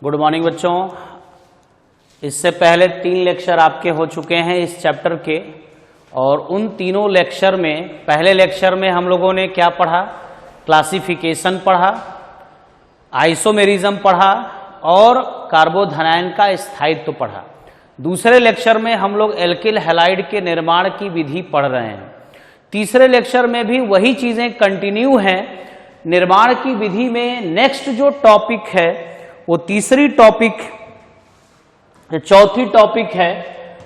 Good morning बच्चों। इससे पहले 3 लेक्चर आपके हो चुके हैं इस चैप्टर के, और उन तीनों लेक्चर में पहले लेक्चर में हम लोगों ने क्या पढ़ा? क्लासिफिकेशन पढ़ा, आइसोमेरिज्म पढ़ा और कार्बोधनायन का स्थायित्व पढ़ा। दूसरे लेक्चर में हम लोग एल्किल हैलाइड के निर्माण की विधि पढ़ रहे हैं। तीसरे लेक्चर में भी वही चीजें कंटिन्यू हैं। निर्माण की विधि में नेक्स्ट जो टॉपिक है वो तीसरी टॉपिक, चौथी टॉपिक है,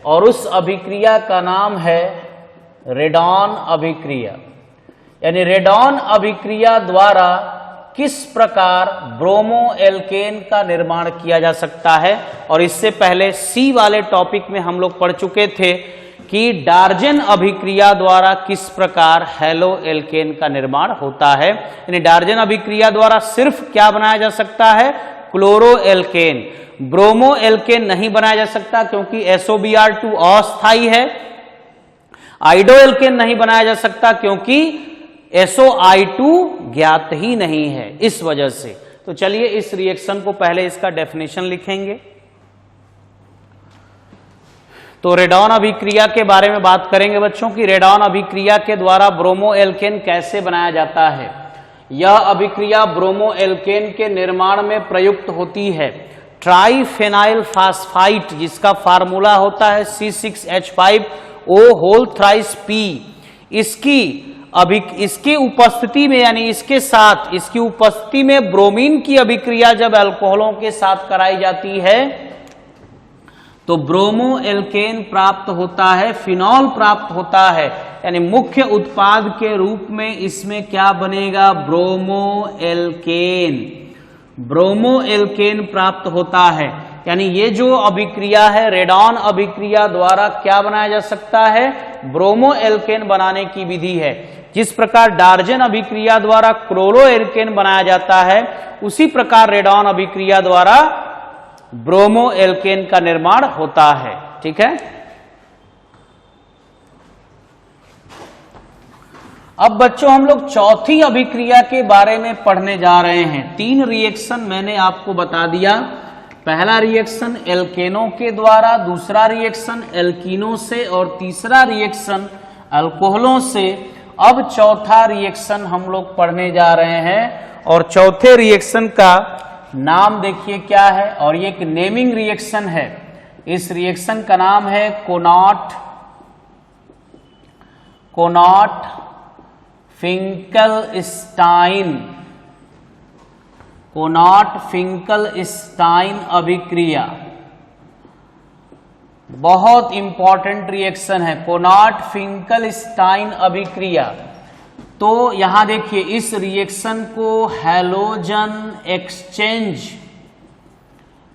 और उस अभिक्रिया का नाम है रेडॉन अभिक्रिया। यानी रेडॉन अभिक्रिया द्वारा किस प्रकार ब्रोमो एल्केन का निर्माण किया जा सकता है। और इससे पहले सी वाले टॉपिक में हम लोग पढ़ चुके थे कि डार्जन अभिक्रिया द्वारा किस प्रकार हैलो एल्केन का निर्माण होता है। यानी डार्जन अभिक्रिया द्वारा सिर्फ क्या बनाया जा सकता है? Chloro alkene. ब्रोमो एल्केन नहीं बनाया जा सकता क्योंकि SOBr2 अस्थायी है। आइडो एल्केन नहीं बनाया जा सकता क्योंकि SOI2 ज्ञात ही नहीं है, इस वजह से। तो चलिए इस रिएक्शन को पहले इसका डेफिनेशन लिखेंगे। तो रेडॉन अभिक्रिया के बारे में बात करेंगे बच्चों की रेडॉन अभिक्रिया के द्वारा ब्रोमो एल्केन कैसे बनाया जाता है। यह अभिक्रिया ब्रोमो एल्केन के निर्माण में प्रयुक्त होती है। ट्राइफेनाइल फास्फाइट, जिसका फार्मूला होता है C6H5O होल थ्राइस P, इसकी उपस्थिति में, यानी इसके साथ, इसकी उपस्थिति में ब्रोमीन की अभिक्रिया जब अल्कोहलों के साथ कराई जाती है तो ब्रोमो एल्केन प्राप्त होता है, फिनॉल प्राप्त होता है। यानी मुख्य उत्पाद के रूप में इसमें क्या बनेगा? Bromo alkene. ब्रोमो एल्केन प्राप्त होता है। यानी ये जो अभिक्रिया है रेडॉन अभिक्रिया द्वारा क्या बनाया जा सकता है? ब्रोमो एल्केन बनाने की विधि है। जिस प्रकार डार्जन अभिक्रिया द्वारा क्लोरो एल्केन बनाया जाता है, उसी प्रकार रेडॉन अभिक्रिया द्वारा ब्रोमो एल्केन का निर्माण होता है। ठीक है। अब बच्चों हम लोग चौथी अभिक्रिया के बारे में पढ़ने जा रहे हैं। 3 रिएक्शन मैंने आपको बता दिया। पहला रिएक्शन एल्केनों के द्वारा, दूसरा रिएक्शन एल्कीनों से, और तीसरा रिएक्शन अल्कोहलों से। अब चौथा रिएक्शन हम लोग पढ़ने जा रहे हैं, और चौथे रिएक्शन का नाम देखिए क्या है, और ये एक नेमिंग रिएक्शन है। इस रिएक्शन का नाम है कोनाट फिंकलस्टाइन। कोनाट फिंकलस्टाइन अभिक्रिया बहुत इंपॉर्टेंट रिएक्शन है, कोनाट फिंकलस्टाइन अभिक्रिया। तो यहां देखिए इस रिएक्शन को हैलोजन एक्सचेंज,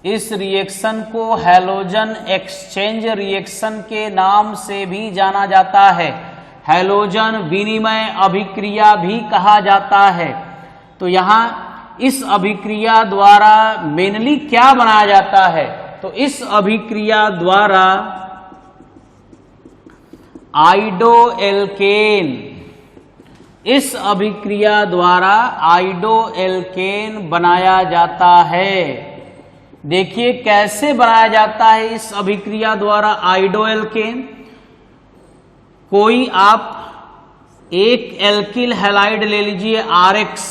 इस रिएक्शन को हैलोजन एक्सचेंज रिएक्शन के नाम से भी जाना जाता है। हैलोजन विनिमय अभिक्रिया भी कहा जाता है। तो यहां इस अभिक्रिया द्वारा मेनली क्या बनाया जाता है? तो इस अभिक्रिया द्वारा आइडो एल्केन, इस अभिक्रिया द्वारा आइडो एल्केन बनाया जाता है। देखिए कैसे बनाया जाता है इस अभिक्रिया द्वारा आइडो एल्केन। कोई आप एक एल्किल हैलाइड ले लीजिए RX,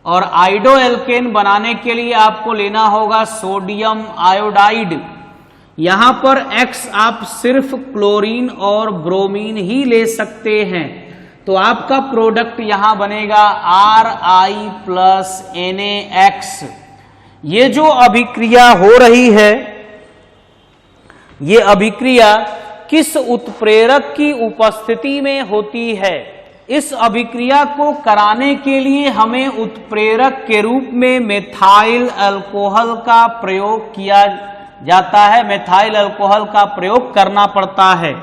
और आइडो एल्केन बनाने के लिए आपको लेना होगा सोडियम आयोडाइड। यहां पर X आप सिर्फ क्लोरीन और ब्रोमीन ही ले सकते हैं। तो आपका प्रोडक्ट यहां बनेगा Ri प्लस NaX। ये जो अभिक्रिया हो रही है, ये अभिक्रिया किस उत्प्रेरक की उपस्थिति में होती है? इस अभिक्रिया को कराने के लिए हमें उत्प्रेरक के रूप में मेथाइल अल्कोहल का प्रयोग किया जाता है, मेथाइल अल्कोहल का प्रयोग करना पड़ता है।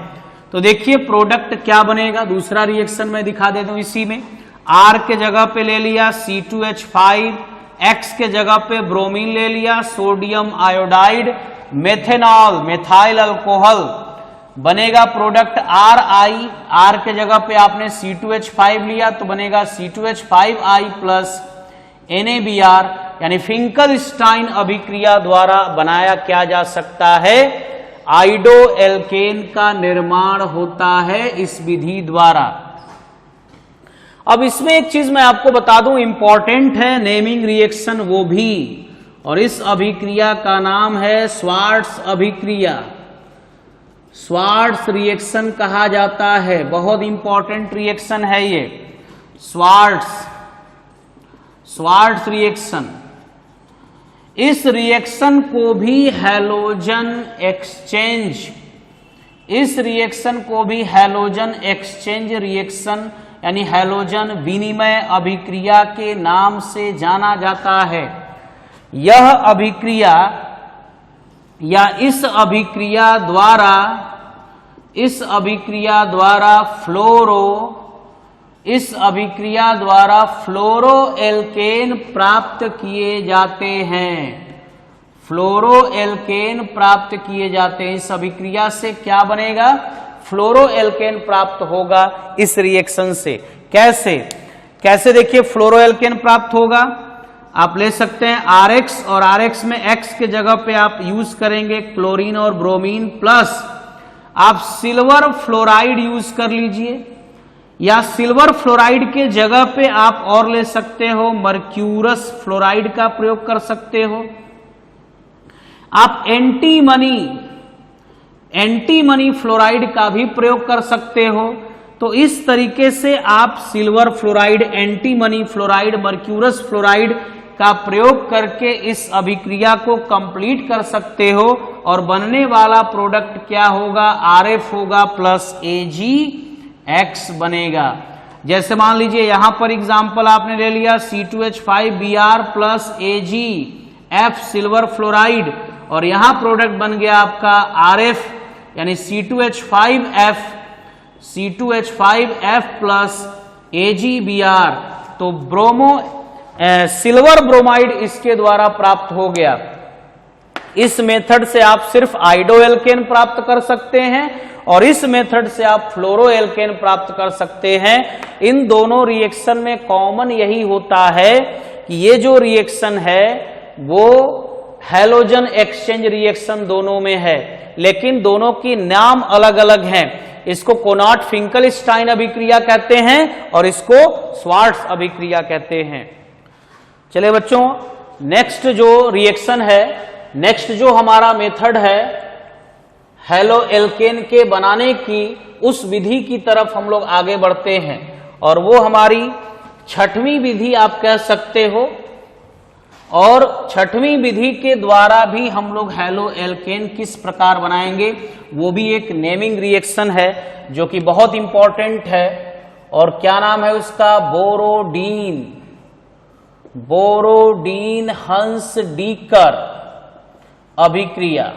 तो देखिए प्रोडक्ट क्या बनेगा। दूसरा रिएक्शन मैं दिखा देता हूं। इसी में R के जगह पे ले लिया C2H5, X के जगह पे ब्रोमीन ले लिया, sodium iodide, methanol, methyl alcohol बनेगा प्रोडक्ट Ri। R के जगह पे आपने C2H5 लिया तो बनेगा C2H5I प्लस NaBr। यानी फिंकलस्टाइन अभिक्रिया द्वारा बनाया क्या जा सकता है, आइडो एल्केन का निर्माण होता है इस विधि द्वारा। अब इसमें एक चीज मैं आपको बता दूं, इंपॉर्टेंट है नेमिंग रिएक्शन वो भी, और इस अभिक्रिया का नाम है स्वार्ट्स अभिक्रिया। स्वार्ट्स रिएक्शन कहा जाता है, बहुत इंपॉर्टेंट रिएक्शन है ये स्वार्ट्स रिएक्शन। इस रिएक्शन को भी हैलोजन एक्सचेंज रिएक्शन यानी हैलोजन विनिमय अभिक्रिया के नाम से जाना जाता है। यह अभिक्रिया या इस अभिक्रिया द्वारा फ्लोरो एल्केन प्राप्त किए जाते हैं। इस अभिक्रिया से क्या बनेगा, फ्लोरो एल्केन प्राप्त होगा इस रिएक्शन से। कैसे देखिए फ्लोरो एल्केन प्राप्त होगा, आप ले सकते हैं RX और RX में X के जगह पे आप यूज करेंगे क्लोरीन और ब्रोमीन, प्लस आप सिल्वर फ्लोराइड यूज कर लीजिए, या सिल्वर फ्लोराइड के जगह पे आप और ले सकते हो मर्क्यूरस फ्लोराइड का प्रयोग कर सकते हो। आप एंटीमनी फ्लोराइड का भी प्रयोग कर सकते हो। तो इस तरीके से आप silver fluoride, antimony fluoride, mercurous fluoride का प्रयोग करके इस अभिक्रिया को कंप्लीट कर सकते हो, और बनने वाला प्रोडक्ट क्या होगा, RF होगा प्लस AgX बनेगा। जैसे मान लीजिए यहां पर एग्जांपल आपने ले लिया C2H5Br plus AgF silver fluoride, और यहां प्रोडक्ट बन गया आपका RF यानी C2H5F प्लस AgBr। तो सिल्वर ब्रोमाइड इसके द्वारा प्राप्त हो गया। इस मेथड से आप सिर्फ आइडो एल्केन प्राप्त कर सकते हैं, और इस मेथड से आप फ्लोरो एल्केन प्राप्त कर सकते हैं। इन दोनों रिएक्शन में कॉमन यही होता है कि ये जो रिएक्शन है वो हैलोजन एक्सचेंज रिएक्शन दोनों में है, लेकिन दोनों की नाम अलग अलग हैं। इसको कोनाट फिंकलस्टाइन अभिक्रिया कहते हैं और इसको स्वार्ट्स अभिक्रिया कहते हैं। चलिए बच्चों, नेक्स्ट जो रिएक्शन है, नेक्स्ट जो हमारा मेथड है हैलो एल्केन के बनाने की, उस विधि की तरफ हम लोग आगे बढ़ते हैं, और वो हमारी छठवीं विधि आप कह सकते हो। और छठवीं विधि के द्वारा भी हम लोग हैलो एल्केन किस प्रकार बनाएंगे, वो भी एक नेमिंग रिएक्शन है जो कि बहुत इंपॉर्टेंट है। और क्या नाम है उसका, बोरोडीन हंस डीकर अभिक्रिया।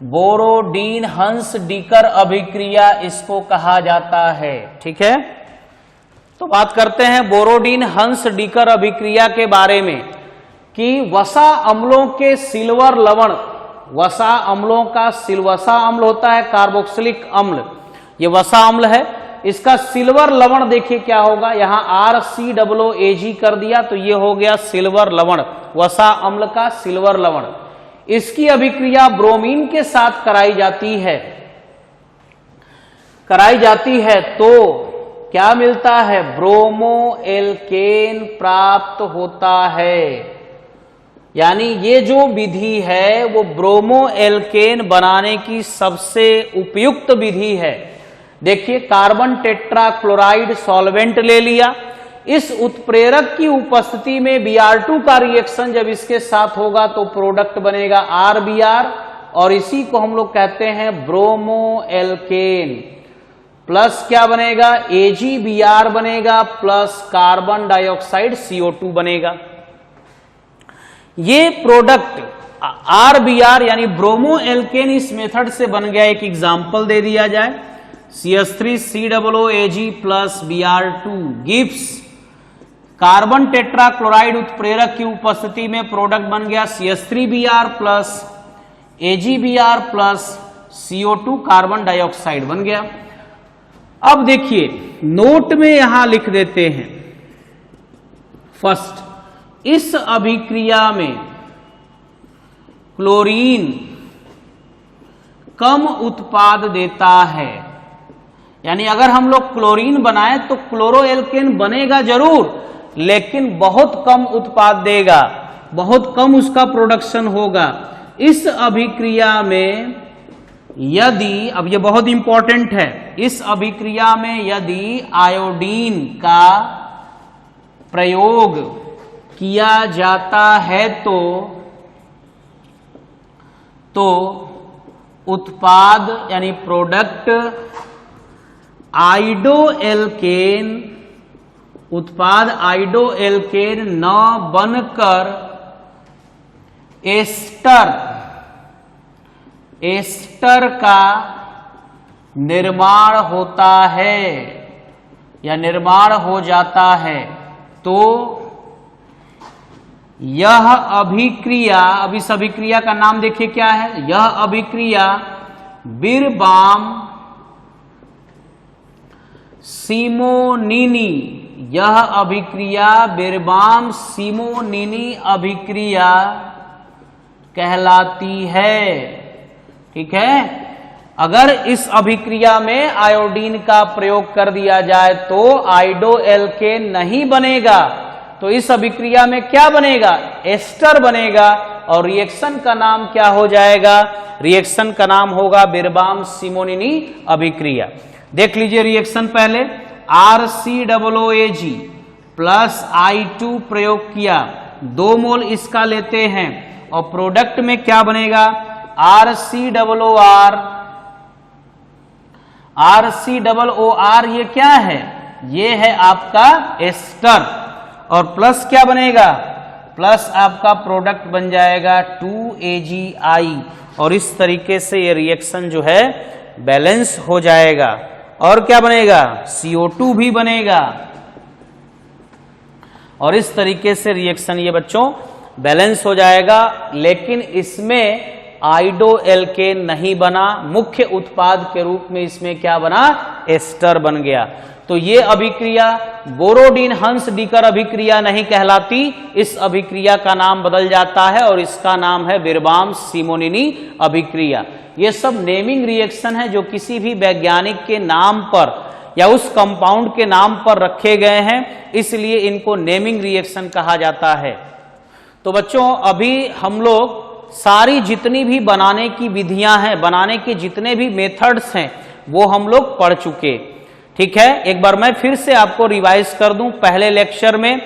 बोरोडीन हंस डीकर अभिक्रिया इसको कहा जाता है। ठीक है, तो बात करते हैं बोरोडीन हंस डीकर अभिक्रिया के बारे में कि वसा अम्लों के सिल्वर लवण, वसा अम्ल होता है कार्बोक्सिलिक अम्ल, ये वसा अम्ल है, इसका सिल्वर लवण देखिए क्या होगा, यहां RCOOAg कर दिया तो ये हो गया सिल्वर लवण, वसा अम्ल का सिल्वर लवण। इसकी अभिक्रिया ब्रोमीन के साथ कराई जाती है तो क्या मिलता है, ब्रोमो एल्केन प्राप्त होता है। यानी ये जो विधि है वो ब्रोमो एल्केन बनाने की सबसे उपयुक्त विधि है। देखिए कार्बन टेट्रा क्लोराइड सॉल्वेंट ले लिया, इस उत्प्रेरक की उपस्थिति में Br2 का रिएक्शन जब इसके साथ होगा तो प्रोडक्ट बनेगा RBr, और इसी को हम लोग कहते हैं ब्रोमो एल्केन। प्लस क्या बनेगा, AgBr बनेगा प्लस कार्बन डाइऑक्साइड CO2 बनेगा। ये प्रोडक्ट RBr यानी ब्रोमो एल्केन इस मेथड से बन गया। एक एग्जांपल दे दिया जाए, CH3COOAg plus Br2 gives carbon tetra chloride उत्प्रेरक की उपस्थिति में प्रोडक्ट बन गया CH3Br plus AgBr plus CO2 carbon dioxide बन गया। अब देखिए नोट में यहां लिख देते हैं, फर्स्ट इस अभिक्रिया में क्लोरीन कम उत्पाद देता है। यानी अगर हम लोग क्लोरीन बनाए तो क्लोरोएल्केन बनेगा जरूर, लेकिन बहुत कम उत्पाद देगा, बहुत कम उसका प्रोडक्शन होगा। इस अभिक्रिया में यदि, अब ये बहुत इंपॉर्टेंट है, इस अभिक्रिया में यदि आयोडीन का प्रयोग किया जाता है तो उत्पाद यानी प्रोडक्ट आइडोएल्केन, उत्पाद आइडोएल्केन न बनकर एस्टर का निर्माण होता है या निर्माण हो जाता है। तो यह अभिक्रिया, अब इस अभिक्रिया का नाम देखिए क्या है, यह अभिक्रिया बिरबाम सिमोनिनी, यह अभिक्रिया बिरबाम सिमोनिनी अभिक्रिया कहलाती है। ठीक है, अगर इस अभिक्रिया में आयोडीन का प्रयोग कर दिया जाए तो आइडोएल्केन नहीं बनेगा, तो इस अभिक्रिया में क्या बनेगा, एस्टर बनेगा, और रिएक्शन का नाम क्या हो जाएगा, रिएक्शन का नाम होगा बिरबाम सिमोनिनी अभिक्रिया। देख लीजिए रिएक्शन पहले, RCOOAG प्लस I2 प्रयोग किया, 2 मोल इसका लेते हैं और प्रोडक्ट में क्या बनेगा, RCOOR, ये क्या है, ये है आपका एस्टर, और प्लस क्या बनेगा, प्लस आपका प्रोडक्ट बन जाएगा 2AgI, और इस तरीके से ये रिएक्शन जो है बैलेंस हो जाएगा। और क्या बनेगा, CO2 भी बनेगा, और इस तरीके से रिएक्शन ये बच्चों बैलेंस हो जाएगा। लेकिन इसमें आइडोएल्केन नहीं बना, मुख्य उत्पाद के रूप में इसमें क्या बना, एस्टर बन गया। तो ये अभिक्रिया बोरोडीन हंस डीकर अभिक्रिया नहीं कहलाती, इस अभिक्रिया का नाम बदल जाता है और इसका नाम है बिरबाम सिमोनिनी अभिक्रिया। ये सब नेमिंग रिएक्शन है जो किसी भी वैज्ञानिक के नाम पर या उस कंपाउंड के नाम पर रखे गए हैं, इसलिए इनको नेमिंग रिएक्शन कहा जाता है। तो बच्चों अभी हम लोग सारी जितनी भी बनाने की विधियां हैं, बनाने के जितने भी मेथड्स हैं वो हम लोग पढ़ चुके। ठीक है, एक बार मैं फिर से आपको रिवाइज कर दूं। पहले लेक्चर में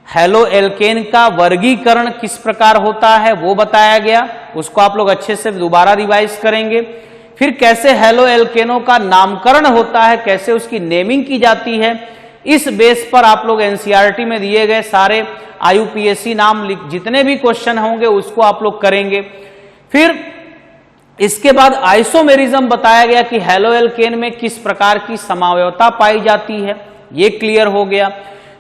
हेलोएल्केन का वर्गीकरण किस प्रकार होता है वो बताया गया, उसको आप लोग अच्छे से दोबारा रिवाइज करेंगे। फिर कैसे हेलोएल्केनों का नामकरण होता है, कैसे उसकी नेमिंग की जाती है, इस बेस पर आप लोग एनसीईआरटी में दिए गए सारे IUPAC नाम जितने भी क्वेश्चन होंगे उसको आप लोग करेंगे। फिर इसके बाद आइसोमेरिज्म बताया गया कि हेलोएल्केन में किस प्रकार की समावयवता पाई जाती है, ये क्लियर हो गया।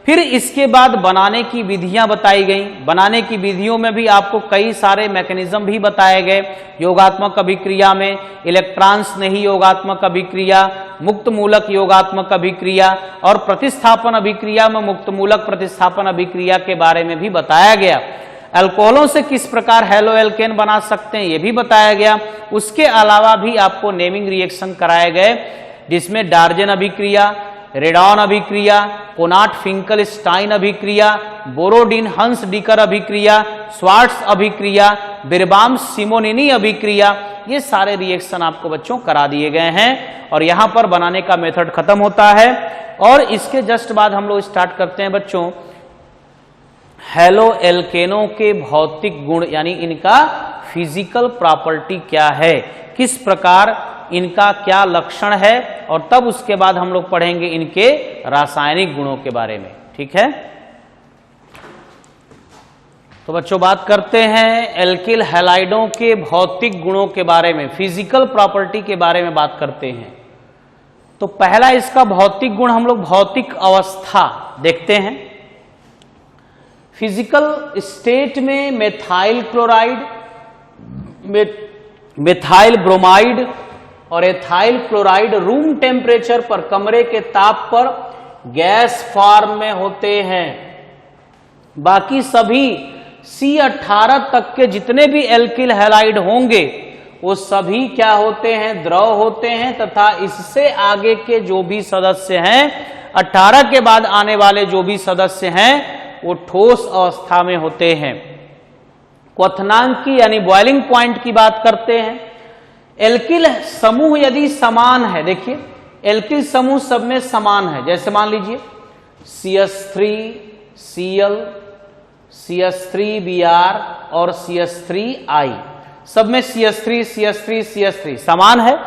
फिर इसके बाद बनाने की विधियां बताई गई, बनाने की विधियों में भी आपको कई सारे मैकेनिज्म भी बताए गए। योगात्मक अभिक्रिया में इलेक्ट्रॉन स्नेही योगात्मक अभिक्रिया, मुक्त मूलक योगात्मक अभिक्रिया और प्रतिस्थापन अभिक्रिया में मुक्त मूलक प्रतिस्थापन अभिक्रिया के बारे में भी बताया गया। अल्कोहलों से किस प्रकार हेलोएल्केन बना सकते हैं ये भी बताया गया। उसके अलावा भी आपको नेमिंग रिएक्शन कराए गए, जिसमें डार्जन अभिक्रिया, रेडॉन अभिक्रिया, कोनाट फिंकलस्टाइन अभिक्रिया, बोरोडीन हंस डीकर अभिक्रिया, स्वार्ट्स अभिक्रिया, बिरबाम सिमोनिनी अभिक्रिया, ये सारे रिएक्शन आपको बच्चों करा दिए गए हैं और यहां पर बनाने का मेथड खत्म होता है। और इसके जस्ट बाद हम लोग स्टार्ट करते हैं बच्चों हेलोएल्केनों के भौतिक गुण, यानी इनका फिजिकल प्रॉपर्टी क्या है, किस प्रकार इनका क्या लक्षण है, और तब उसके बाद हम लोग पढ़ेंगे इनके रासायनिक गुणों के बारे में। ठीक है, तो बच्चों बात करते हैं एल्किल हैलाइडों के भौतिक गुणों के बारे में, फिजिकल प्रॉपर्टी के बारे में बात करते हैं। तो पहला इसका भौतिक गुण हम लोग भौतिक अवस्था देखते हैं। फिजिकल स्टेट में मेथाइल क्लोराइड, मेथाइल ब्रोमाइड और एथाइल क्लोराइड रूम टेम्परेचर पर, कमरे के ताप पर गैस फॉर्म में होते हैं। बाकी सभी C18 तक के जितने भी एल्किल हैलाइड होंगे वो सभी क्या होते हैं, द्रव होते हैं, तथा इससे आगे के जो भी सदस्य हैं, 18 के बाद आने वाले जो भी सदस्य हैं वो ठोस अवस्था में होते हैं। क्वथनांक की यानी बॉइलिंग पॉइंट की बात करते हैं। एल्किल समूह यदि समान है, देखिए एल्किल समूह सब में समान है, जैसे मान लीजिए CH3Cl, CH3Br और CH3I, सब में CH3 समान है।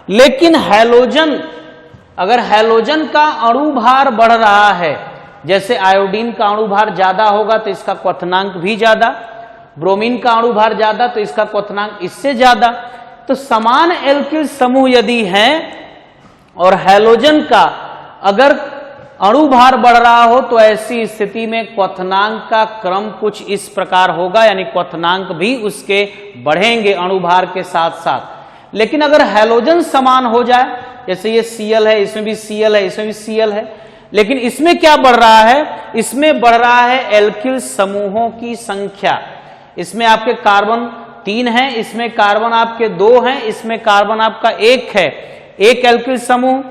लेकिन हैलोजन, अगर हैलोजन का अणु भार बढ़ रहा है, जैसे आयोडीन का अणु भार ज्यादा होगा तो इसका क्वथनांक भी ज्यादा, ब्रोमीन का अणु भार ज्यादा तो इसका क्वथनांक इससे ज्यादा। तो समान एल्किल समूह यदि हैं और हैलोजन का अगर अणु भार बढ़ रहा हो तो ऐसी स्थिति में क्वथनांक का क्रम कुछ इस प्रकार होगा, यानी क्वथनांक भी उसके बढ़ेंगे अणु भार के साथ साथ। लेकिन अगर हैलोजन समान हो जाए, जैसे ये Cl है, इसमें भी Cl है, इसमें भी Cl है, लेकिन इसमें क्या बढ़ रहा है, इसमें बढ़ रहा है एल्किल समूहों की संख्या। इसमें आपके कार्बन 3 है, इसमें कार्बन आपके 2 हैं, इसमें कार्बन आपका 1 है। एक एल्किल समूह,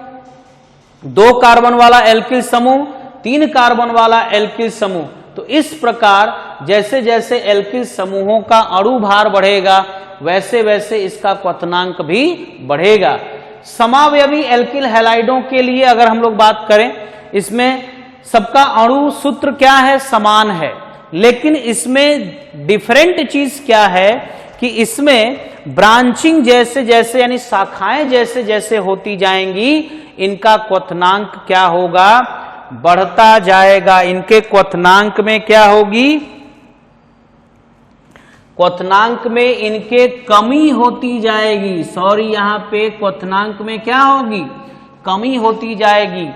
2 कार्बन वाला एल्किल समूह, 3 कार्बन वाला एल्किल समूह। तो इस प्रकार जैसे जैसे एल्किल समूहों का अणु भार बढ़ेगा वैसे वैसे इसका क्वथनांक भी बढ़ेगा। समावयवी एल्किल हैलाइडों के लिए अगर हम लोग बात करें, इसमें सबका अणु सूत्र क्या है, समान है, लेकिन इसमें डिफरेंट चीज क्या है कि इसमें ब्रांचिंग जैसे जैसे यानी शाखाएं जैसे जैसे होती जाएंगी, इनका क्वथनांक क्या होगा, बढ़ता जाएगा। इनके क्वथनांक में क्या होगी, क्वथनांक में इनके कमी होती जाएगी। सॉरी, यहां पे क्वथनांक में क्या होगी, कमी होती जाएगी।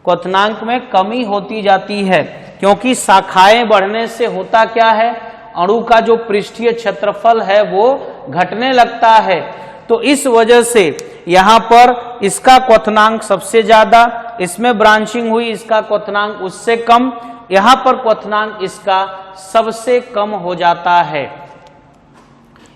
क्वथनांक में कमी होती जाती है क्योंकि शाखाएं बढ़ने से होता क्या है, अणु का जो पृष्ठीय क्षेत्रफल है वो घटने लगता है। तो इस वजह से यहां पर इसका क्वथनांक सबसे ज्यादा, इसमें ब्रांचिंग हुई, इसका क्वथनांक उससे कम, यहां पर क्वथनांक इसका सबसे कम हो जाता है।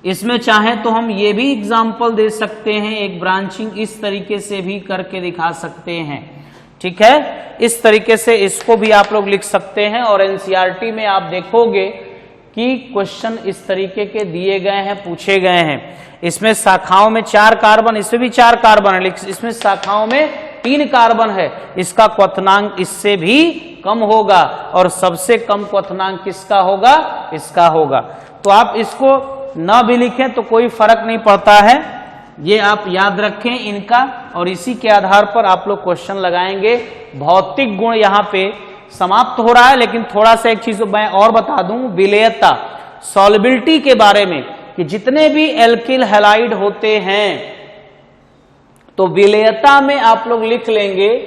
इसमें चाहे तो हम ये भी एग्जाम्पल दे सकते हैं, एक ब्रांचिंग इस तरीके से भी करके दिखा सकते हैं, ठीक है। इस तरीके से इसको भी आप लोग लिख सकते हैं। और एनसीईआरटी में आप देखोगे कि क्वेश्चन इस तरीके के दिए गए हैं, पूछे गए हैं। इसमें शाखाओं में 4 कार्बन, इसमें भी 4 कार्बन है, लेकिन इसमें शाखाओं में 3 कार्बन है, इसका क्वथनांक इससे भी कम होगा और सबसे कम क्वथनांक किसका होगा, इसका होगा। तो आप इसको न भी लिखें तो कोई फर्क नहीं पड़ता है, ये आप याद रखें इनका, और इसी के आधार पर आप लोग क्वेश्चन लगाएंगे। भौतिक गुण यहाँ पे समाप्त हो रहा है, लेकिन थोड़ा सा एक चीज मैं और बता दूं, विलेयता, सॉल्युबिलिटी के बारे में, कि जितने भी एल्किल हैलाइड होते हैं तो विलेयता में आप लोग लिख लेंगे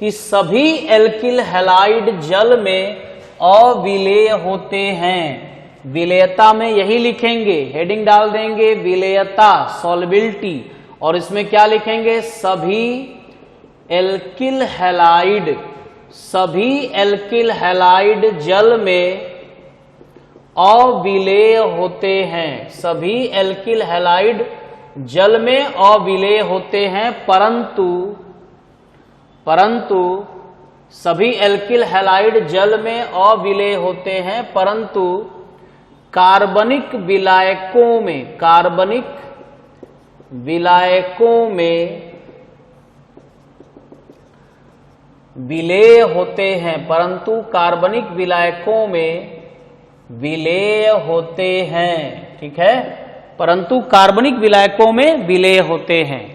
कि सभी एल्किल हैलाइड जल में अविलेय होते हैं। विलेयता में यही लिखेंगे, हेडिंग डाल देंगे विलेयता, सॉल्युबिलिटी, और इसमें क्या लिखेंगे, सभी एल्किल हैलाइड, सभी एल्किल हैलाइड जल में अविलेय होते हैं। सभी एल्किल हैलाइड जल में अविलेय होते हैं, परंतु सभी एल्किल हैलाइड जल में अविलेय होते हैं, परंतु कार्बनिक विलायकों में, कार्बनिक विलायकों में विलेय होते हैं, परंतु कार्बनिक विलायकों में विलेय होते हैं, ठीक है, परंतु कार्बनिक विलायकों में विलेय होते हैं।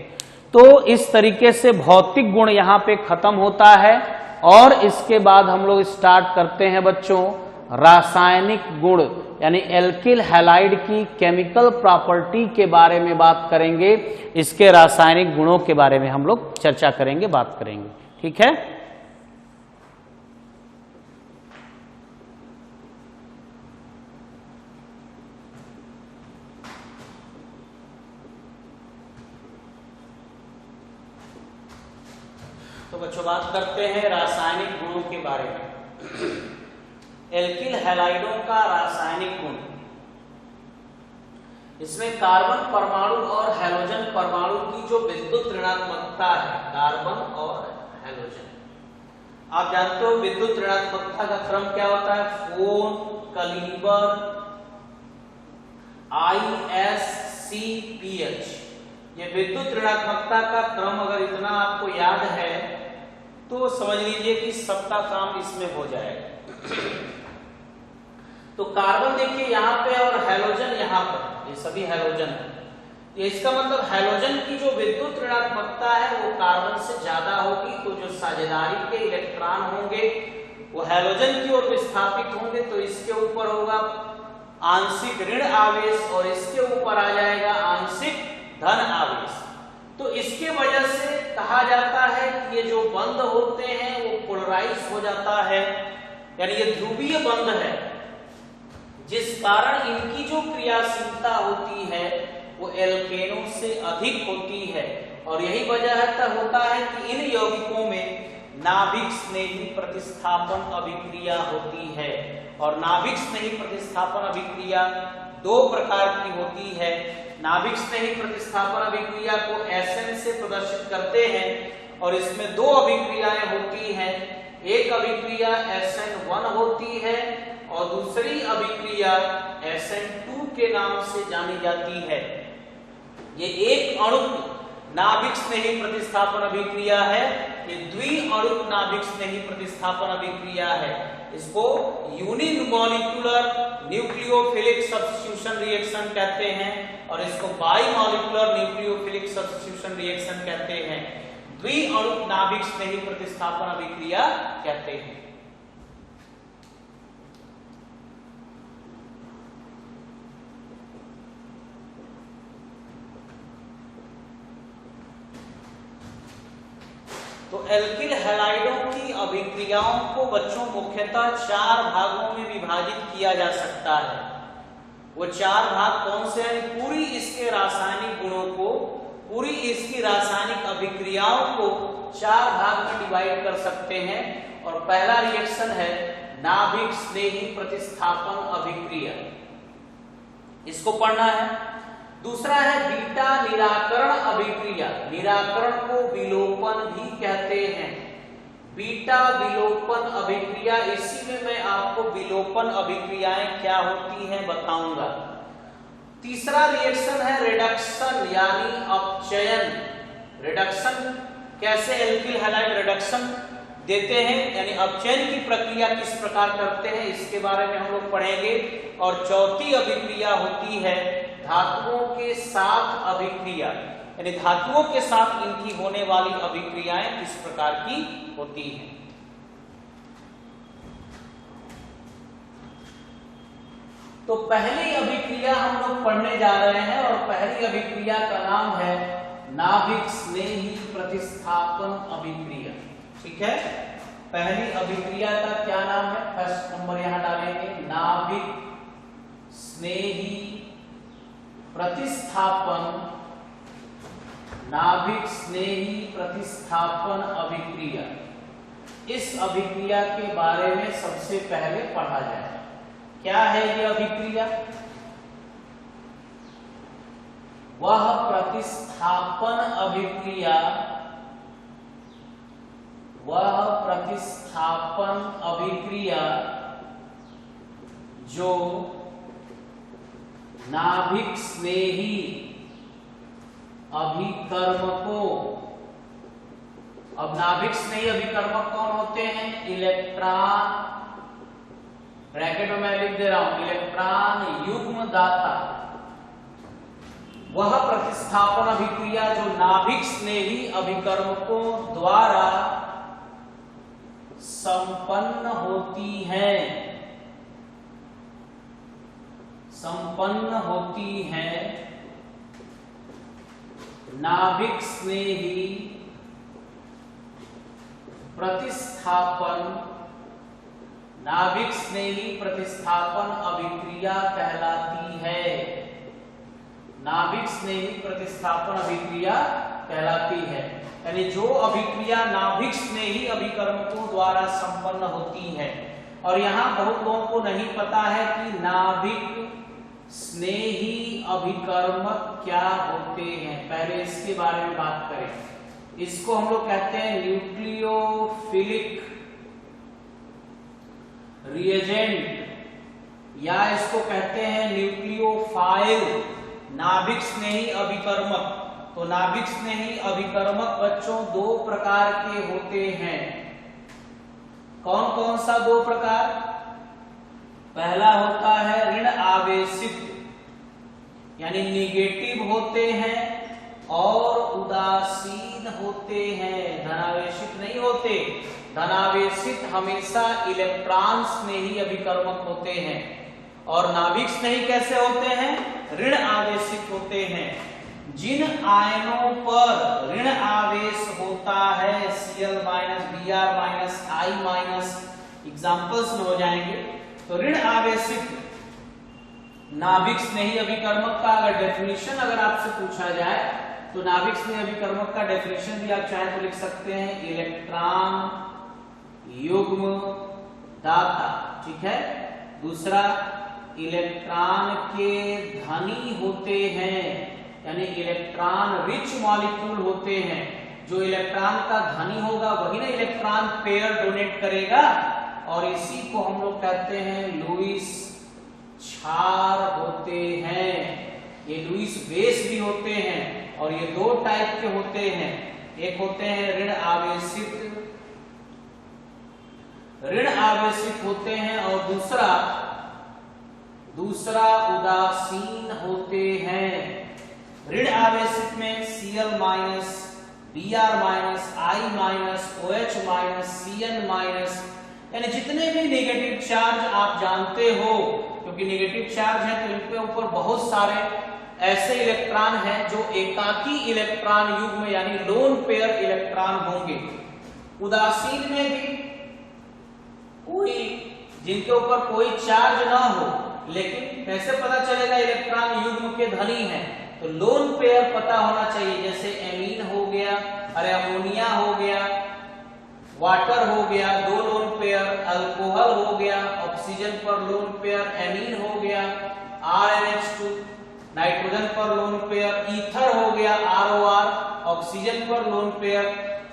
तो इस तरीके से भौतिक गुण यहां पे खत्म होता है और इसके बाद हम लोग स्टार्ट करते हैं बच्चों रासायनिक गुण, यानी एल्किल हैलाइड की केमिकल प्रॉपर्टी के बारे में बात करेंगे। इसके रासायनिक गुणों के बारे में हम लोग चर्चा करेंगे, बात करेंगे, ठीक है। तो बच्चों बात करते हैं रासायनिक गुणों के बारे में। एल्किल हैलाइडों का रासायनिक गुण। इसमें कार्बन परमाणु और हैलोजन परमाणु की जो विद्युत ऋणात्मकता है, कार्बन और हैलोजन, आप जानते हो विद्युत ऋणात्मकता का क्रम क्या होता है, फोन, कलीबर, ISCPH। ये विद्युत ऋणात्मकता का क्रम अगर इतना आपको याद है तो समझ लीजिए कि सबका काम इसमें हो जाएगा। तो कार्बन देखिए यहाँ पे और हैलोजन यहाँ पर, ये सभी हैलोजन है। ये इसका मतलब हैलोजन की जो विद्युत ऋणात्मकता है वो कार्बन से ज्यादा होगी, तो जो साझेदारी के इलेक्ट्रॉन होंगे वो हैलोजन की ओर विस्थापित होंगे, तो इसके ऊपर होगा आंशिक ऋण आवेश और इसके ऊपर आ जाएगा आंशिक धन आवेश। तो इसके वजह से कहा जाता है कि ये जो बंध होते हैं वो पोलराइज हो जाता है, यानी ये ध्रुवीय बंध है, जिस कारण इनकी जो क्रियाशीलता होती है वो एल्केनों से अधिक होती है। और यही वजह होता है कि इन यौगिकों में नाभिक स्नेही प्रतिस्थापन अभिक्रिया होती है। और नाभिक स्नेही प्रतिस्थापन अभिक्रिया दो प्रकार की होती है। नाभिक स्नेही प्रतिस्थापन अभिक्रिया को SN से प्रदर्शित करते हैं और इसमें दो अभिक्रियाएं होती हैं। एक अभिक्रिया SN1 होती है और दूसरी अभिक्रिया SN2 के नाम से जानी जाती है। ये एक अणुक नाभिक स्नेही प्रतिस्थापन अभिक्रिया है, ये द्विअणुक नाभिक स्नेही प्रतिस्थापन अभिक्रिया है। इसको यूनिमॉलिक्यूलर न्यूक्लियोफिलिक सब्स्टिट्यूशन रिएक्शन कहते हैं और इसको बाइमॉलिक्यूलर न्यूक्लियोफिलिक सब्स्टिट्यूशन रिएक्शन कहते हैं। द्विअणुक नाभिक स्नेही प्रतिस्थापन अभिक्रिया कहते हैं। तो एल्किल हैलाइडों की अभिक्रियाओं को बच्चों मुख्यतः 4 भागों में विभाजित किया जा सकता है। वो 4 भाग कौन से हैं? पूरी इसके रासायनिक गुणों को, पूरी इसकी रासायनिक अभिक्रियाओं को 4 भाग में डिवाइड कर सकते हैं। और पहला रिएक्शन है नाभिक स्नेही प्रतिस्थापन अभिक्रिया, इसको पढ़ना है। दूसरा है बीटा निराकरण अभिक्रिया, निराकरण को विलोपन भी कहते हैं। बीटा विलोपन अभिक्रिया, इसी में मैं आपको विलोपन अभिक्रियाएं क्या होती हैं बताऊंगा। तीसरा रिएक्शन है रिडक्शन यानी अपचयन। रिडक्शन कैसे एल्किल हैलाइड रिडक्शन देते हैं, यानी अपचयन की प्रक्रिया किस प्रकार करते हैं, इसके बारे में हम लोग पढ़ेंगे। और चौथी अभिक्रिया होती है धातुओं के साथ अभिक्रिया, यानी धातुओं के साथ इनकी होने वाली अभिक्रियाएं किस प्रकार की होती हैं। तो पहली अभिक्रिया हम लोग पढ़ने जा रहे हैं और पहली अभिक्रिया का नाम है नाभिक स्नेही प्रतिस्थापन अभिक्रिया। ठीक है, पहली अभिक्रिया का क्या नाम है, फर्स्ट नंबर यहां डालेंगे, नाभिक स्नेही प्रतिस्थापन, नाभिक स्नेही प्रतिस्थापन अभिक्रिया। इस अभिक्रिया के बारे में सबसे पहले पढ़ा जाए। क्या है ये अभिक्रिया? वह प्रतिस्थापन अभिक्रिया, वह प्रतिस्थापन अभिक्रिया जो नाभिक स्नेही अभिकर्मकों, अब नाभिक स्नेही अभिकर्मक कौन होते हैं? इलेक्ट्रॉन, ब्रैकेट में मैं लिख दे रहा हूं, इलेक्ट्रॉन युग्म दाता। वह प्रतिस्थापन अभिक्रिया जो नाभिक स्नेही अभिकर्मकों द्वारा संपन्न होती है, संपन्न होती है, नाभिक स्नेही प्रतिस्थापन, नाभिक स्नेही प्रतिस्थापन अभिक्रिया कहलाती है। नाभिक स्नेही प्रतिस्थापन अभिक्रिया कहलाती है, यानी जो अभिक्रिया नाभिक स्नेही अभिकर्मकों द्वारा संपन्न होती है। और यहां बहुत लोगों को नहीं पता है कि नाभिक स्नेही अभिकर्मक क्या होते हैं। पहले इसके बारे में बात करें। इसको हम लोग कहते हैं न्यूक्लियोफिलिक रिएजेंट, या इसको कहते हैं न्यूक्लियोफाइल, नाभिक स्नेही अभिकर्मक। तो नाभिक स्नेही अभिकर्मक बच्चों दो प्रकार के होते हैं। कौन कौन सा दो प्रकार? पहला होता है ऋण आवेशित, यानी निगेटिव होते हैं, और उदासीन होते हैं, धनावेशित नहीं होते। धनावेशित हमेशा इलेक्ट्रॉन स्नेही अभिकर्मक होते हैं, और नाभिक स्नेही कैसे होते हैं? ऋण आवेशित होते हैं। जिन आयनों पर ऋण आवेश होता है Cl Br I एग्जाम्पल्स में हो जाएंगे। तो ऋण आवेशित नाभिक स्नेही अभिकर्मक का अगर डेफिनेशन अगर आपसे पूछा जाए तो नाभिक स्नेही अभिकर्मक का डेफिनेशन भी आप चाहे तो लिख सकते हैं, इलेक्ट्रॉन युग्म दाता। ठीक है। दूसरा, इलेक्ट्रॉन के धनी होते हैं, यानी इलेक्ट्रॉन रिच मॉलिक्यूल होते हैं। जो इलेक्ट्रॉन का धनी होगा वही ना इलेक्ट्रॉन पेयर डोनेट करेगा, और इसी को हम लोग कहते हैं लुईस क्षार होते हैं। ये लुईस बेस भी होते हैं, और ये दो टाइप के होते हैं। एक होते हैं ऋण आवेशित होते हैं, और दूसरा उदासीन होते हैं। ऋण आवेशित में Cl Br I OH Cn यानी जितने भी नेगेटिव चार्ज आप जानते हो, क्योंकि नेगेटिव चार्ज है तो इनके ऊपर बहुत सारे ऐसे इलेक्ट्रॉन हैं जो एकाकी इलेक्ट्रॉन युग्म यानी लोन पेयर इलेक्ट्रॉन होंगे। उदासीन में भी कोई जिनके ऊपर कोई चार्ज ना हो, लेकिन कैसे पता चलेगा इलेक्ट्रॉन युग्म के धनी हैं? तो लोन पेयर पता होना चाहिए, जैसे एमीन हो गया, अरे अमोनिया हो गया, वाटर हो गया, दो लोन पेयर, अल्कोहल हो गया, ऑक्सीजन पर लोन पेयर एमीन हो गया, RNH2, नाइट्रोजन पर लोन पेयर, ईथर हो गया ROR, ऑक्सीजन पर लोन पेयर।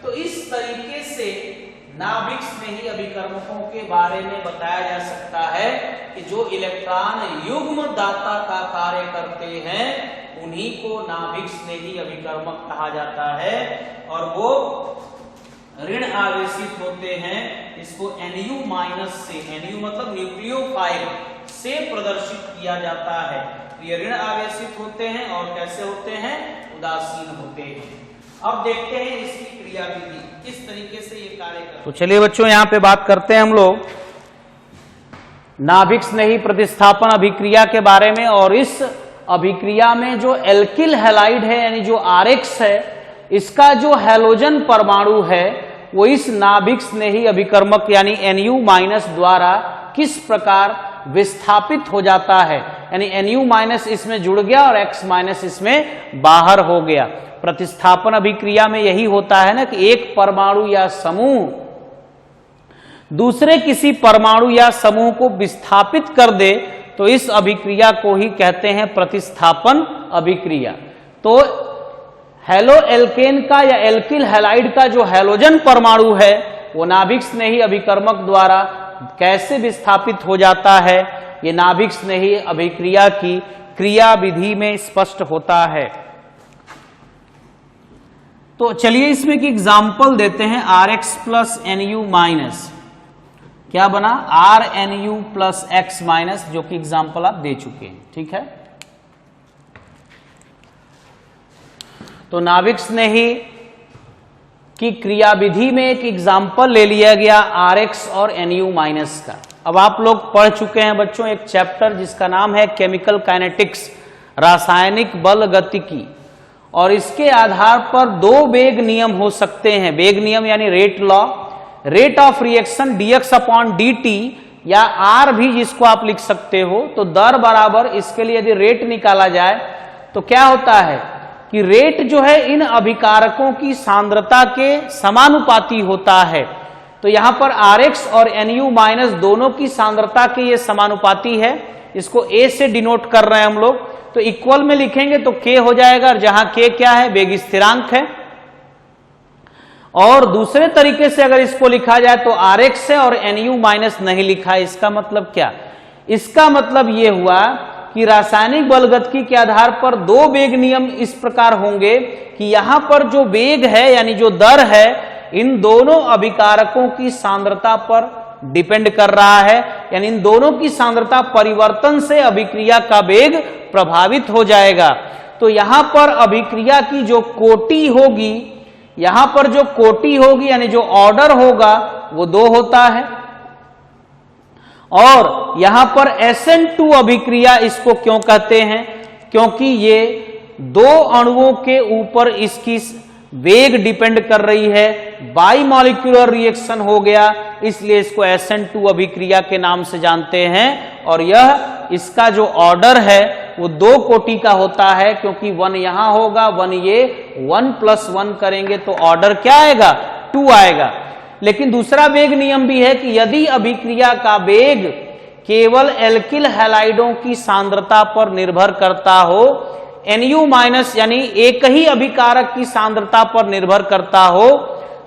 तो इस तरीके से नाभिक स्नेही अभिकर्मकों के बारे में बताया जा सकता है कि जो इलेक्ट्रॉन युग्म दाता का कार्य करते हैं उन्हीं को नाभिक स्नेही अभिकर्मक कहा जाता है, और वो ऋण आवेशित होते हैं। इसको Nu- से, Nu मतलब न्यूक्लियोफाइल से प्रदर्शित किया जाता है। ये ऋण आवेशित होते हैं और कैसे होते हैं? उदासीन होते हैं। अब देखते हैं इसकी क्रियाविधि किस तरीके से ये कार्य करता है। तो चलिए बच्चों यहाँ पे बात करते हैं हम लोग नाभिक स्नेही प्रतिस्थापन अभिक्रिया के बारे में। और इस अभिक्रिया में जो एल्किल हैलाइड है यानी जो RX है, इसका जो हैलोजन परमाणु है वो इस नाभिक स्नेही अभिकर्मक यानी Nu- द्वारा किस प्रकार विस्थापित हो जाता है, यानी Nu- इसमें जुड़ गया और X- इसमें बाहर हो गया। प्रतिस्थापन अभिक्रिया में यही होता है ना कि एक परमाणु या समूह दूसरे किसी परमाणु या समूह को विस्थापित कर दे, तो इस अभिक्रिया को ही कहते हैं प्रतिस्थापन अभिक्रिया। तो हेलो एल्केन का या एल्किल हैलाइड का जो हैलोजन परमाणु है वो नाभिक स्नेही अभिकर्मक द्वारा कैसे विस्थापित हो जाता है, ये नाभिक स्नेही अभिक्रिया की क्रिया विधि में स्पष्ट होता है। तो चलिए इसमें की एग्जाम्पल देते हैं। RX प्लस Nu-, क्या बना? RNU प्लस X-, जो कि एग्जाम्पल आप दे चुके हैं। ठीक है। तो नाभिक स्नेही की क्रियाविधि में एक एग्जाम्पल ले लिया गया RX और Nu- का। अब आप लोग पढ़ चुके हैं बच्चों एक चैप्टर जिसका नाम है केमिकल काइनेटिक्स, रासायनिक बल गतिकी, और इसके आधार पर दो वेग नियम हो सकते हैं। वेग नियम यानी rate law, rate of reaction dx/dt, या R भी जिसको आप लिख सकते हो। तो दर बराबर इसके लिए यदि रेट निकाला जाए तो क्या होता है कि रेट जो है इन अभिकारकों की सांद्रता के समानुपाती होता है। तो यहां पर Rx और Nu माइनस दोनों की सांद्रता के ये समानुपाती है, इसको A से डिनोट कर रहे हैं हम लोग, तो इक्वल में लिखेंगे तो K हो जाएगा, और जहां K क्या है, वेग स्थिरांक है। और दूसरे तरीके से अगर इसको लिखा जाए तो Rx है और Nu माइनस नहीं लिखा है। इसका मतलब क्या, इसका मतलब यह हुआ कि रासायनिक बलगतिकी के आधार पर दो वेग नियम इस प्रकार होंगे कि यहां पर जो वेग है यानी जो दर है इन दोनों अभिकारकों की सांद्रता पर डिपेंड कर रहा है, यानी इन दोनों की सांद्रता परिवर्तन से अभिक्रिया का वेग प्रभावित हो जाएगा। तो यहां पर अभिक्रिया की जो कोटि होगी, यहां पर जो कोटि होगी यानी जो ऑर्डर होगा वो 2 होता है, और यहां पर SN2 अभिक्रिया इसको क्यों कहते हैं, क्योंकि ये दो अणुओं के ऊपर इसकी वेग डिपेंड कर रही है, बाई मॉलिक्यूलर रिएक्शन हो गया, इसलिए इसको SN2 अभिक्रिया के नाम से जानते हैं। और यह इसका जो ऑर्डर है वो 2 कोटि का होता है, क्योंकि 1 यहां होगा, 1 ये, 1 + 1 करेंगे तो ऑर्डर क्या आएगा, 2 आएगा। लेकिन दूसरा वेग नियम भी है कि यदि अभिक्रिया का वेग केवल एल्किल हैलाइडों की सांद्रता पर निर्भर करता हो, Nu माइनस यानी एक ही अभिकारक की सांद्रता पर निर्भर करता हो,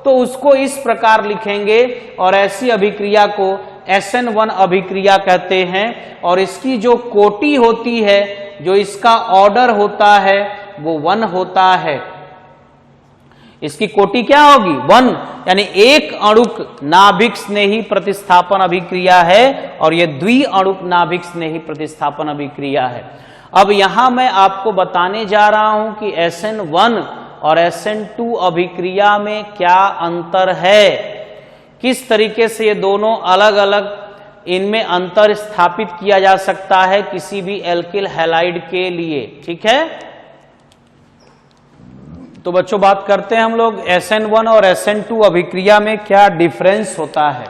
तो उसको इस प्रकार लिखेंगे, और ऐसी अभिक्रिया को SN1 अभिक्रिया कहते हैं। और इसकी जो कोटि होती है, जो इसका ऑर्डर होता है वो 1 होता है। इसकी कोटि क्या होगी, 1, यानी एक अणुक नाभिक स्नेही प्रतिस्थापन अभिक्रिया है, और यह द्विअणुक नाभिक स्नेही प्रतिस्थापन अभिक्रिया है। अब यहां मैं आपको बताने जा रहा हूं कि SN1 और SN2 अभिक्रिया में क्या अंतर है, किस तरीके से ये दोनों अलग अलग इनमें अंतर स्थापित किया जा सकता है किसी भी एल्किल हैलाइड के लिए। ठीक है, तो बच्चों बात करते हैं हम लोग SN1 और SN2 अभिक्रिया में क्या डिफरेंस होता है।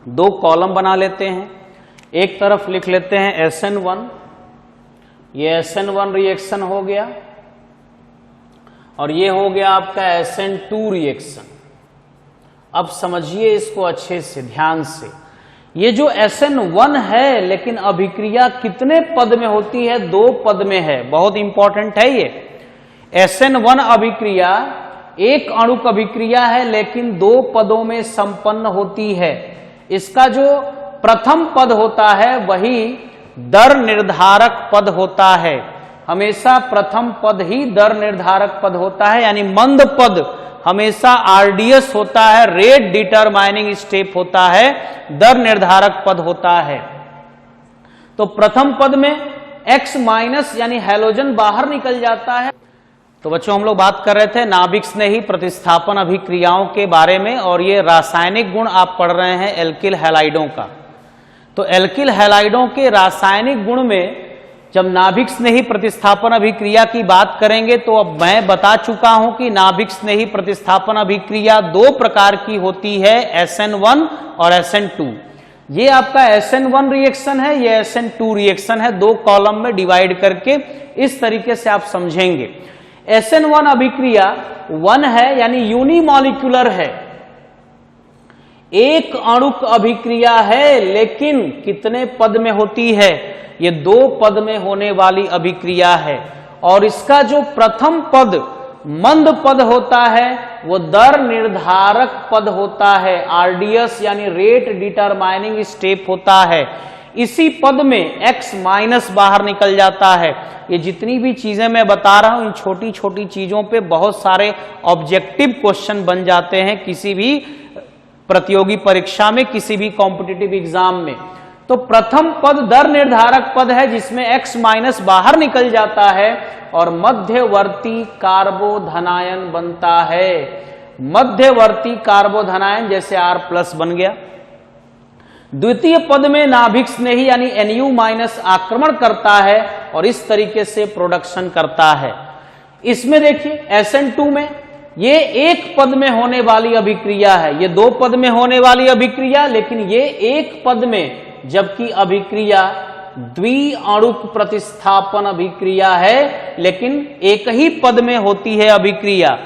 2 कॉलम बना लेते हैं, एक तरफ लिख लेते हैं SN1, ये SN1 रिएक्शन हो गया, और ये हो गया आपका SN2 रिएक्शन। अब समझिए इसको अच्छे से ध्यान से, ये जो SN1 है लेकिन अभिक्रिया कितने पद में होती है, 2 पद में है, बहुत इंपॉर्टेंट है ये। SN1 अभिक्रिया एक अणुक अभिक्रिया है लेकिन 2 पदों में संपन्न होती है। इसका जो प्रथम पद होता है वही दर निर्धारक पद होता है, हमेशा प्रथम पद ही दर निर्धारक पद होता है, यानी मंद पद हमेशा RDS होता है, रेट डिटरमाइनिंग स्टेप होता है, दर निर्धारक पद होता है। तो प्रथम पद में X माइनस यानी हैलोजन बाहर निकल जाता है। तो बच्चों हम लोग बात कर रहे थे नाभिक स्नेही प्रतिस्थापन अभिक्रियाओं के बारे में, और ये रासायनिक गुण आप पढ़ रहे हैं एल्किल हैलाइडों का। तो एल्किल हैलाइडों के रासायनिक गुण में जब नाभिक स्नेही प्रतिस्थापन अभिक्रिया की बात करेंगे तो अब मैं बता चुका हूं कि नाभिक स्नेही प्रतिस्थापन अभिक्रिया 2 प्रकार की होती है, SN1 और SN2। ये आपका SN1 रिएक्शन है, ये SN2 रिएक्शन है, 2 कॉलम में डिवाइड करके इस तरीके से आप समझेंगे। SN1 अभिक्रिया 1 है यानी यूनिमॉलिक्यूलर है, एक अणुक अभिक्रिया है, लेकिन कितने पद में होती है, ये 2 पद में होने वाली अभिक्रिया है। और इसका जो प्रथम पद मंद पद होता है वो दर निर्धारक पद होता है, RDS यानी रेट डिटरमाइनिंग स्टेप होता है। इसी पद में X माइनस बाहर निकल जाता है। ये जितनी भी चीजें मैं बता रहा हूं इन छोटी छोटी चीजों पे बहुत सारे ऑब्जेक्टिव क्वेश्चन बन जाते हैं किसी भी प्रतियोगी परीक्षा में, किसी भी कॉम्पिटिटिव एग्जाम में। तो प्रथम पद दर निर्धारक पद है जिसमें X माइनस बाहर निकल जाता है और मध्यवर्ती कार्बोधनायन बनता है। मध्यवर्ती कार्बोधनायन जैसे R+ बन गया। द्वितीय पद में नाभिक स्नेही यानी Nu माइनस आक्रमण करता है और इस तरीके से प्रोडक्शन करता है। इसमें देखिए SN2 में ये एक पद में होने वाली अभिक्रिया है, ये 2 पद में होने वाली अभिक्रिया, लेकिन ये एक पद में, जबकि अभिक्रिया द्विअणुक प्रतिस्थापन अभिक्रिया है लेकिन एक ही पद में होती है अभिक्रिया।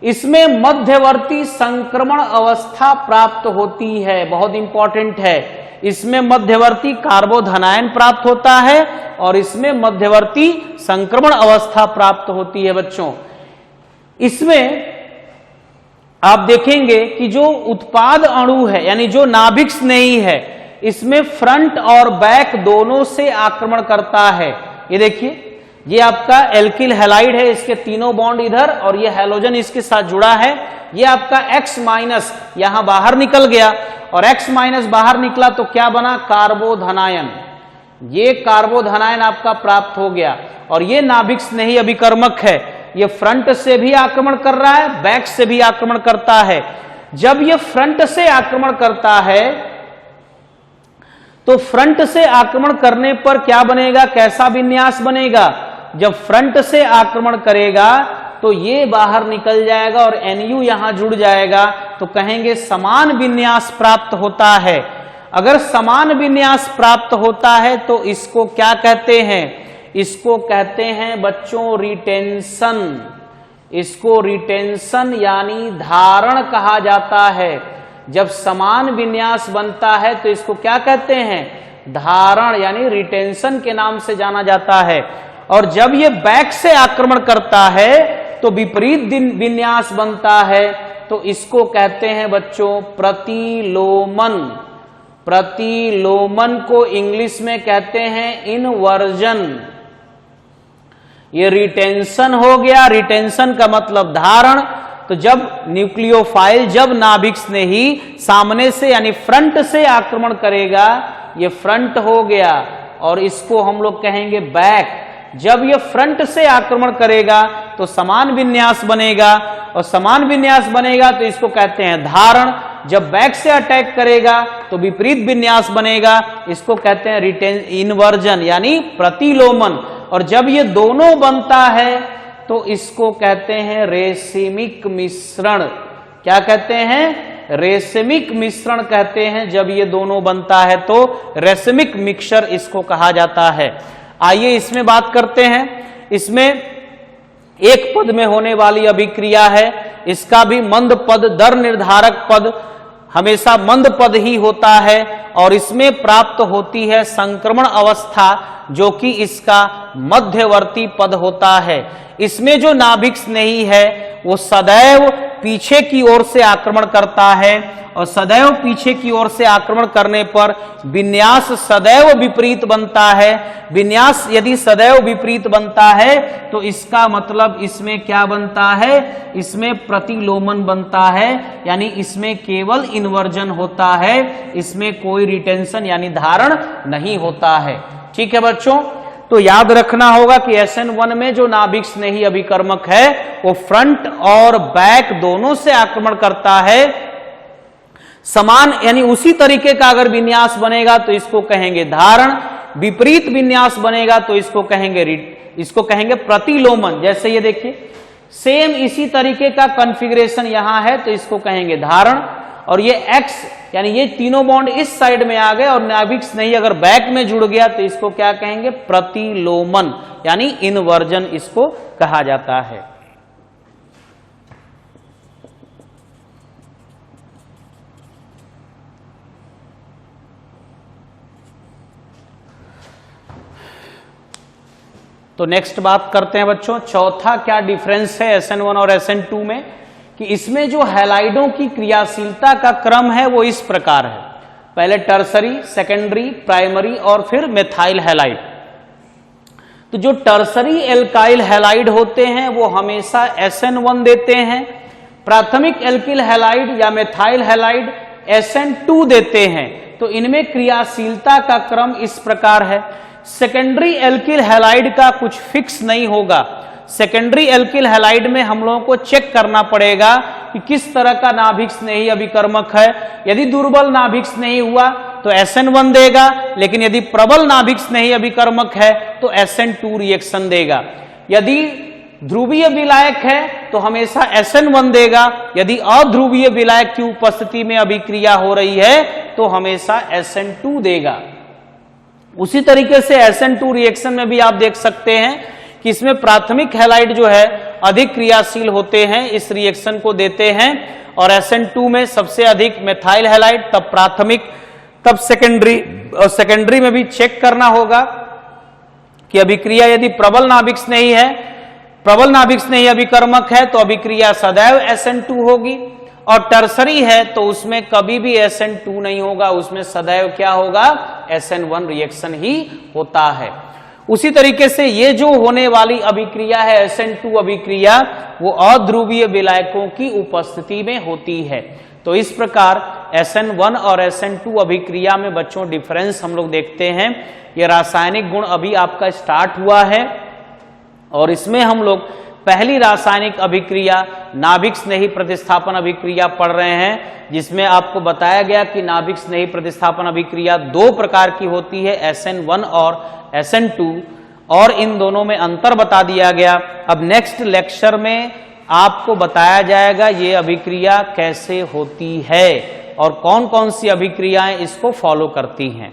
इसमें मध्यवर्ती संक्रमण अवस्था प्राप्त होती है, बहुत इंपॉर्टेंट है। इसमें मध्यवर्ती कार्बोधनायन प्राप्त होता है और इसमें मध्यवर्ती संक्रमण अवस्था प्राप्त होती है बच्चों। इसमें आप देखेंगे कि जो उत्पाद अणु है यानी जो नाभिक स्नेही है, इसमें फ्रंट और बैक दोनों से आक्रमण करता है। ये देखिए, ये आपका एल्किल हैलाइड है, इसके तीनों बॉन्ड इधर और ये हैलोजन इसके साथ जुड़ा है। ये आपका X माइनस यहां बाहर निकल गया और X माइनस बाहर निकला तो क्या बना, कार्बोधनायन। ये कार्बोधनायन आपका प्राप्त हो गया और ये नाभिक स्नेही अभिकर्मक है। ये फ्रंट से भी आक्रमण कर रहा है, बैक से भी आक्रमण करता है। जब ये फ्रंट से आक्रमण करता है तो फ्रंट से आक्रमण करने पर क्या बनेगा, कैसा विन्यास बनेगा, जब फ्रंट से आक्रमण करेगा तो ये बाहर निकल जाएगा और NU यहां जुड़ जाएगा, तो कहेंगे समान विन्यास प्राप्त होता है। अगर समान विन्यास प्राप्त होता है तो इसको क्या कहते हैं, इसको कहते हैं बच्चों रिटेंशन। इसको रिटेंशन यानी धारण कहा जाता है। जब समान विन्यास बनता है तो इसको क्या कहते हैं, धारण यानी रिटेंशन के नाम से जाना जाता है। और जब ये बैक से आक्रमण करता है तो विपरीत विन्यास बनता है, तो इसको कहते हैं बच्चों प्रतिलोमन। प्रतिलोमन को इंग्लिश में कहते हैं इनवर्जन। ये रिटेंशन हो गया, रिटेंशन का मतलब धारण। तो जब न्यूक्लियोफाइल, जब नाभिक स्नेही सामने से यानी फ्रंट से आक्रमण करेगा, ये फ्रंट हो गया और इसको हम लोग कहेंगे बैक। जब ये फ्रंट से आक्रमण करेगा तो समान विन्यास बनेगा और समान विन्यास बनेगा तो इसको कहते हैं धारण। जब बैक से अटैक करेगा तो विपरीत विन्यास बनेगा, इसको कहते हैं इनवर्जन यानी प्रतिलोमन। और जब ये दोनों बनता है तो इसको कहते हैं रेसिमिक मिश्रण। क्या कहते हैं, रेसिमिक मिश्रण कहते हैं। जब ये दोनों बनता है तो रेसिमिक मिक्सचर इसको कहा जाता है। आइए इसमें बात करते हैं। इसमें एक पद में होने वाली अभिक्रिया है, इसका भी मंद पद, दर निर्धारक पद हमेशा मंद पद ही होता है और इसमें प्राप्त होती है संक्रमण अवस्था, जो कि इसका मध्यवर्ती पद होता है। इसमें जो नाभिक स्नेही है वो सदैव पीछे की ओर से आक्रमण करता है और सदैव पीछे की ओर से आक्रमण करने पर विन्यास सदैव विपरीत बनता है। विन्यास यदि सदैव विपरीत बनता है तो इसका मतलब इसमें क्या बनता है, इसमें प्रतिलोमन बनता है, यानी इसमें केवल इन्वर्जन होता है, इसमें कोई रिटेंशन यानी धारण नहीं होता है। ठीक है बच्चों, तो याद रखना होगा कि SN1 में जो नाभिक स्नेही अभिकर्मक है वो फ्रंट और बैक दोनों से आक्रमण करता है। समान यानी उसी तरीके का अगर विन्यास बनेगा तो इसको कहेंगे धारण, विपरीत विन्यास बनेगा तो इसको कहेंगे प्रतिलोमन। जैसे ये देखिए सेम इसी तरीके का कॉन्फ़िगरेशन यहां है तो इसको कहेंगे धारण। और ये X यानी ये तीनों बॉन्ड इस साइड में आ गए और नाभिक स्नेही अगर बैक में जुड़ गया तो इसको क्या कहेंगे, प्रतिलोमन यानी इनवर्जन इसको कहा जाता है। तो नेक्स्ट बात करते हैं बच्चों, चौथा क्या डिफरेंस है SN1 और SN2 में, कि इसमें जो हैलाइडों की क्रियाशीलता का क्रम है वो इस प्रकार है, पहले टर्सरी, सेकेंडरी, प्राइमरी और फिर मेथाइल हैलाइड। तो जो टर्सरी एल्काइल हैलाइड होते हैं वो हमेशा SN1 देते हैं, प्राथमिक एल्किल हैलाइड या मेथाइल हैलाइड SN2 देते हैं। तो इनमें क्रियाशीलता का क्रम इस प्रकार है। सेकेंडरी एल्किल हैलाइड का कुछ फिक्स नहीं होगा। सेकेंडरी एल्किल हैलाइड में हम लोगों को चेक करना पड़ेगा कि किस तरह का नाभिक स्नेही अभिकर्मक है। यदि दुर्बल नाभिक स्नेही हुआ तो SN1 देगा, लेकिन यदि प्रबल नाभिक स्नेही अभिकर्मक है तो SN2 रिएक्शन देगा। यदि ध्रुवीय विलायक है तो हमेशा SN1 देगा, यदि अध्रुवीय विलायक की उपस्थिति में अभिक्रिया हो रही है तो हमेशा SN2 देगा। उसी तरीके से SN2 रिएक्शन में भी आप देख सकते हैं कि इसमें प्राथमिक हैलाइड जो है अधिक क्रियाशील होते हैं, इस रिएक्शन को देते हैं। और SN2 में सबसे अधिक मेथाइल हैलाइड, तब प्राथमिक, तब सेकेंडरी, और सेकेंडरी में भी चेक करना होगा कि अभिक्रिया यदि प्रबल नाभिक स्नेही है, प्रबल नाभिक स्नेही अभिकर्मक है तो अभिक्रिया सदैव SN2 होगी, और टर्सरी है तो उसमें कभी भी SN2 नहीं होगा, उसमें सदैव क्या होगा, SN1 रिएक्शन ही होता है। उसी तरीके से ये जो होने वाली अभिक्रिया है SN2 अभिक्रिया, वो अध्रुवीय विलायकों की उपस्थिति में होती है। तो इस प्रकार SN1 और SN2 अभिक्रिया में बच्चों डिफरेंस हम लोग देखते हैं। ये रासायनिक गुण अभी आपका स्टार्ट हुआ है और इसमें हम लोग पहली रासायनिक अभिक्रिया नाभिक स्नेही प्रतिस्थापन अभिक्रिया पढ़ रहे हैं, जिसमें आपको बताया गया कि नाभिक स्नेही प्रतिस्थापन अभिक्रिया दो प्रकार की होती है, SN1 और SN2, और इन दोनों में अंतर बता दिया गया। अब नेक्स्ट लेक्चर में आपको बताया जाएगा ये अभिक्रिया कैसे होती है और कौन कौन सी अभिक्रियाएं इसको फॉलो करती हैं।